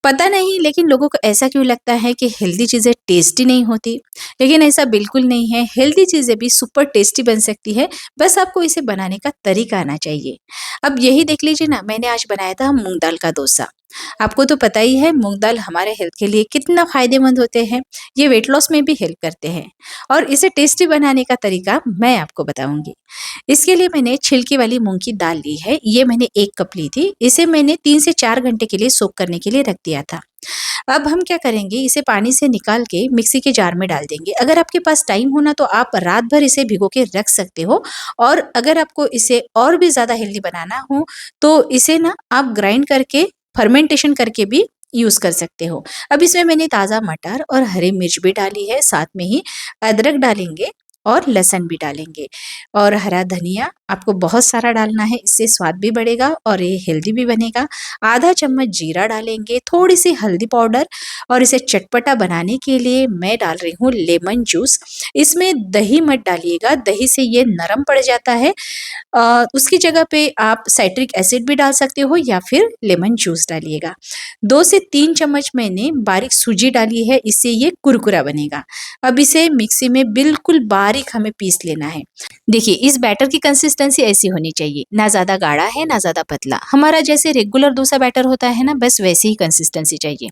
पता नहीं लेकिन लोगों को ऐसा क्यों लगता है कि हेल्दी चीज़ें टेस्टी नहीं होती, लेकिन ऐसा बिल्कुल नहीं है। हेल्दी चीज़ें भी सुपर टेस्टी बन सकती है, बस आपको इसे बनाने का तरीका आना चाहिए। अब यही देख लीजिए ना, मैंने आज बनाया था मूँग दाल का डोसा। आपको तो पता ही है मूँग दाल हमारे हेल्थ के लिए कितना फ़ायदेमंद होते हैं, ये वेट लॉस में भी हेल्प करते हैं और इसे टेस्टी बनाने का तरीका मैं आपको बताऊँगी। इसके लिए मैंने छिलके वाली मूँग की दाल ली है, ये मैंने 1 कप ली थी। इसे मैंने 3 से 4 घंटे के लिए सोक करने के लिए रख दिया था। अब हम क्या करेंगे, इसे पानी से निकाल के मिक्सी के जार में डाल देंगे। अगर आपके पास टाइम हो ना तो आप रात भर इसे भिगो के रख सकते हो और अगर आपको इसे और भी ज़्यादा हेल्दी बनाना हो तो इसे ना आप ग्राइंड करके फर्मेंटेशन करके भी यूज़ कर सकते हो। अब इसमें मैंने ताज़ा मटर और हरी मिर्च भी डाली है, साथ में ही अदरक डालेंगे और लहसुन भी डालेंगे और हरा धनिया आपको बहुत सारा डालना है, इससे स्वाद भी बढ़ेगा और ये हेल्दी भी बनेगा। आधा चम्मच जीरा डालेंगे, थोड़ी-सी हल्दी पाउडर और इसे चटपटा बनाने के लिए मैं डाल रही हूँ लेमन जूस। इसमें दही मत डालिएगा, दही से ये नरम पड़ जाता है। उसकी जगह पे आप साइट्रिक एसिड भी डाल सकते हो या फिर लेमन जूस डालिएगा। 2 से 3 चम्मच मैंने बारीक सूजी डाली है, इससे ये कुरकुरा बनेगा। अब इसे मिक्सी में बिल्कुल बारीक हमें पीस लेना है। देखिए, इस बैटर की कंसिस्टेंसी ऐसी होनी चाहिए, ना ज़्यादा गाढ़ा है, ना ज़्यादा पतला। हमारा जैसे रेगुलर डोसा बैटर होता है ना, बस वैसी ही कंसिस्टेंसी चाहिए।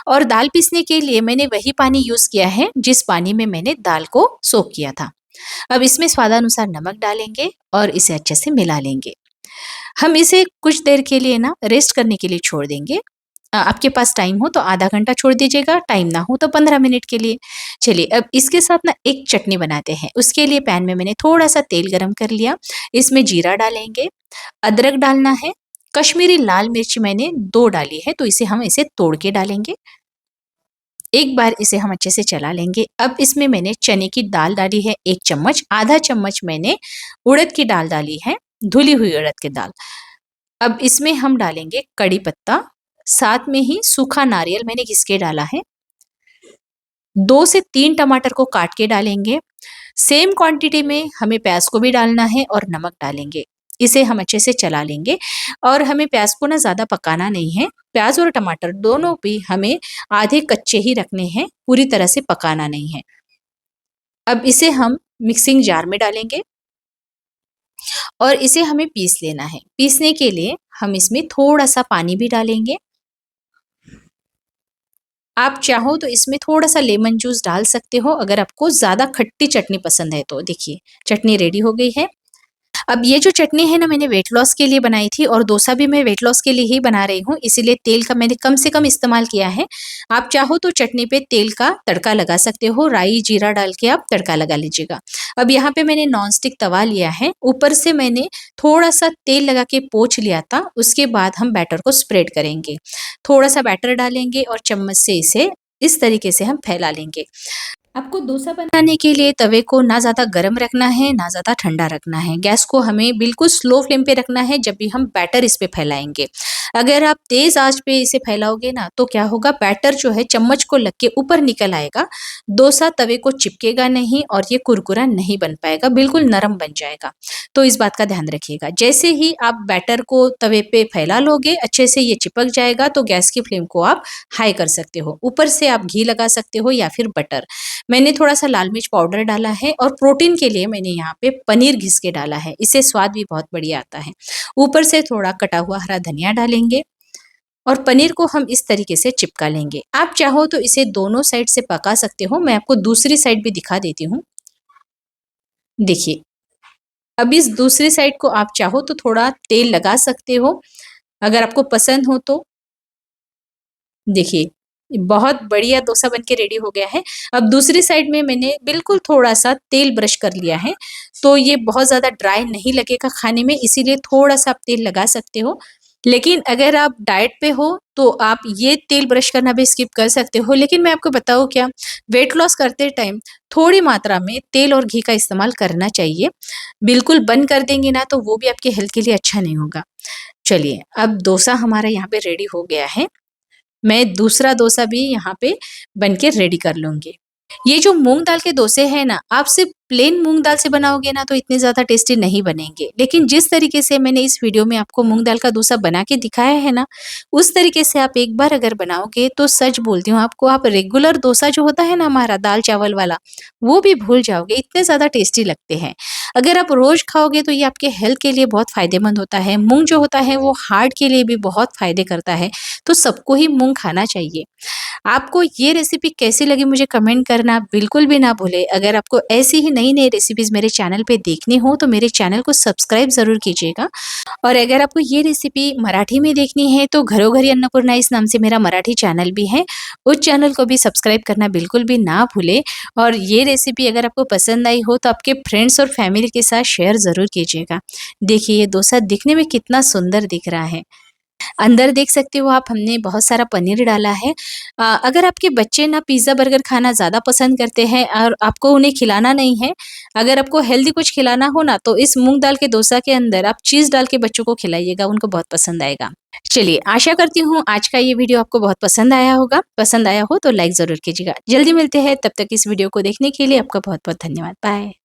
और दाल पीसने के लिए मैंने वही पानी यूज़ किया है, जिस पानी में मैंने दाल को सोक किया था। अब इसमें स्वादानुसार नमक डालेंगे और इसे अच्छे से मिला लेंगे। हम इसे कुछ देर के लिए ना रेस्ट करने के लिए छोड़ देंगे। आपके पास टाइम हो तो आधा घंटा छोड़ दीजिएगा, टाइम ना हो तो 15 मिनट के लिए। चलिए अब इसके साथ ना एक चटनी बनाते हैं। उसके लिए पैन में मैंने थोड़ा-सा तेल गरम कर लिया, इसमें जीरा डालेंगे, अदरक डालना है, कश्मीरी लाल मिर्च मैंने 2 डाली है, तो इसे तोड़ के डालेंगे। एक बार इसे हम अच्छे से चला लेंगे। अब इसमें मैंने चने की दाल डाली है 1 चम्मच, आधा चम्मच मैंने उड़द की दाल डाली है, धुली हुई उड़द की दाल। अब इसमें हम डालेंगे कड़ी पत्ता, साथ में ही सूखा नारियल मैंने घिस के डाला है। 2 से 3 टमाटर को काट के डालेंगे। सेम क्वांटिटी में हमें प्याज को भी डालना है और नमक डालेंगे। इसे हम अच्छे से चला लेंगे और हमें प्याज को ना ज़्यादा पकाना नहीं है। प्याज और टमाटर दोनों भी हमें आधे कच्चे ही रखने हैं, पूरी तरह से पकाना नहीं है। अब इसे हम मिक्सिंग जार में डालेंगे और इसे हमें पीस लेना है। पीसने के लिए हम इसमें थोड़ा-सा पानी भी डालेंगे। आप चाहो तो इसमें थोड़ा-सा लेमन जूस डाल सकते हो अगर आपको ज़्यादा खट्टी चटनी पसंद है तो। देखिए, चटनी रेडी हो गई है। अब ये जो चटनी है ना, मैंने वेट लॉस के लिए बनाई थी और डोसा भी मैं वेट लॉस के लिए ही बना रही हूँ, इसीलिए तेल का मैंने कम से कम इस्तेमाल किया है। आप चाहो तो चटनी पे तेल का तड़का लगा सकते हो, राई, जीरा डाल के आप तड़का लगा लीजिएगा। अब यहाँ पे मैंने नॉन स्टिक तवा लिया है, ऊपर से मैंने थोड़ा-सा तेल लगा के पोंछ लिया था, उसके बाद हम बैटर को स्प्रेड करेंगे। थोड़ा-सा बैटर डालेंगे और चम्मच से इसे इस तरीके से हम फैला लेंगे। आपको डोसा बनाने के लिए तवे को ना ज़्यादा गरम रखना है, ना ज़्यादा ठंडा रखना है। गैस को हमें बिल्कुल स्लो फ्लेम पे रखना है जब भी हम बैटर इस पे फैलाएँगे। अगर आप तेज़ आँच पे इसे फैलाओगे ना तो क्या होगा, बैटर जो है चम्मच को लग के ऊपर निकल आएगा। डोसा तवे को चिपकेगा नहीं और ये कुरकुरा नहीं बन पाएगा, बिल्कुल नरम बन जाएगा। तो इस बात का ध्यान रखिएगा। जैसे ही आप बैटर को तवे पे फैला लोगे, अच्छे से ये चिपक जाएगा तो गैस की फ्लेम को आप हाई कर सकते हो। ऊपर से आप घी लगा सकते हो या फिर बटर। मैंने थोड़ा-सा लाल मिर्च पाउडर डाला है और प्रोटीन के लिए मैंने यहाँ पे पनीर घिस के डाला है, इससे स्वाद भी बहुत बढ़िया आता है। ऊपर से थोड़ा कटा हुआ हरा धनिया डालेंगे और पनीर को हम इस तरीके से चिपका लेंगे। आप चाहो तो इसे दोनों साइड से पका सकते हो, मैं आपको दूसरी साइड भी दिखा देती हूँ। देखिए, अब इस दूसरी साइड को आप चाहो तो थोड़ा तेल लगा सकते हो, अगर आपको पसंद हो तो। देखिए, बहुत बढ़िया डोसा बन के रेडी हो गया है। अब दूसरी साइड में मैंने बिल्कुल थोड़ा-सा तेल ब्रश कर लिया है, तो ये बहुत ज़्यादा ड्राई नहीं लगेगा खाने में, इसीलिए थोड़ा-सा आप तेल लगा सकते हो। लेकिन अगर आप डाइट पे हो, तो आप ये तेल ब्रश करना भी स्किप कर सकते हो। लेकिन मैं आपको बताऊँ क्या, वेट लॉस करते टाइम थोड़ी मात्रा में तेल और घी का इस्तेमाल करना चाहिए। बिल्कुल बंद कर देंगे ना, तो वो भी आपके हेल्थ के लिए अच्छा नहीं होगा। चलिए, अब डोसा हमारा यहाँ पे रेडी हो गया है। मैं दूसरा डोसा भी यहाँ पे बन के रेडी कर लूँगी। ये जो मूँग दाल के डोसे हैं ना, आप सिर्फ़ प्लेन मूँग दाल से बनाओगे ना तो इतने ज़्यादा टेस्टी नहीं बनेंगे। लेकिन जिस तरीके से मैंने इस वीडियो में आपको मूँग दाल का डोसा बना के दिखाया है ना, उस तरीके से आप एक बार अगर बनाओगे तो सच बोलती हूँ आपको, आप रेगुलर डोसा जो होता है ना हमारा दाल-चावल वाला, वो भी भूल जाओगे, इतने ज़्यादा टेस्टी लगते हैं। अगर आप रोज़ खाओगे तो ये आपके हेल्थ के लिए बहुत फ़ायदेमंद होता है। मूँग जो होता है वो हार्ट के लिए भी बहुत फ़ायदे करता है, तो सबको ही मूँग खाना चाहिए। आपको ये रेसिपी कैसी लगी मुझे कमेंट करना बिल्कुल भी ना भूलें। अगर आपको ऐसी ही नई-नई रेसिपीज़ मेरे चैनल पे देखनी हो तो मेरे चैनल को सब्सक्राइब ज़रूर कीजिएगा। और अगर आपको ये रेसिपी मराठी में देखनी है तो घरोघरी अन्नपूर्णा इस नाम से मेरा मराठी चैनल भी है। उस चैनल को भी सब्सक्राइब करना बिल्कुल भी ना भूलें। और ये रेसिपी अगर आपको पसंद आई हो तो आपके फ्रेंड्स और फैमिली के साथ शेयर ज़रूर कीजिएगा। देखिए ये डोसा दिखने में कितना सुंदर दिख रहा है। अंदर देख सकते हो आप हमने बहुत सारा पनीर डाला है। अगर आपके बच्चे ना पिज़्ज़ा बर्गर खाना ज़्यादा पसंद करते हैं और आपको उन्हें खिलाना नहीं है, अगर आपको हेल्दी कुछ खिलाना हो ना तो इस मूँग दाल के डोसा के अंदर आप चीज़ डाल के बच्चों को खिलाइएगा, उनको बहुत पसंद आएगा। चलिए आशा करती हूँ आज का ये वीडियो आपको बहुत पसंद आया होगा। पसंद आया हो तो लाइक ज़रूर कीजिएगा। जल्दी मिलते हैं, तब तक इस वीडियो को देखने के लिए आपका बहुत-बहुत धन्यवाद। बाय।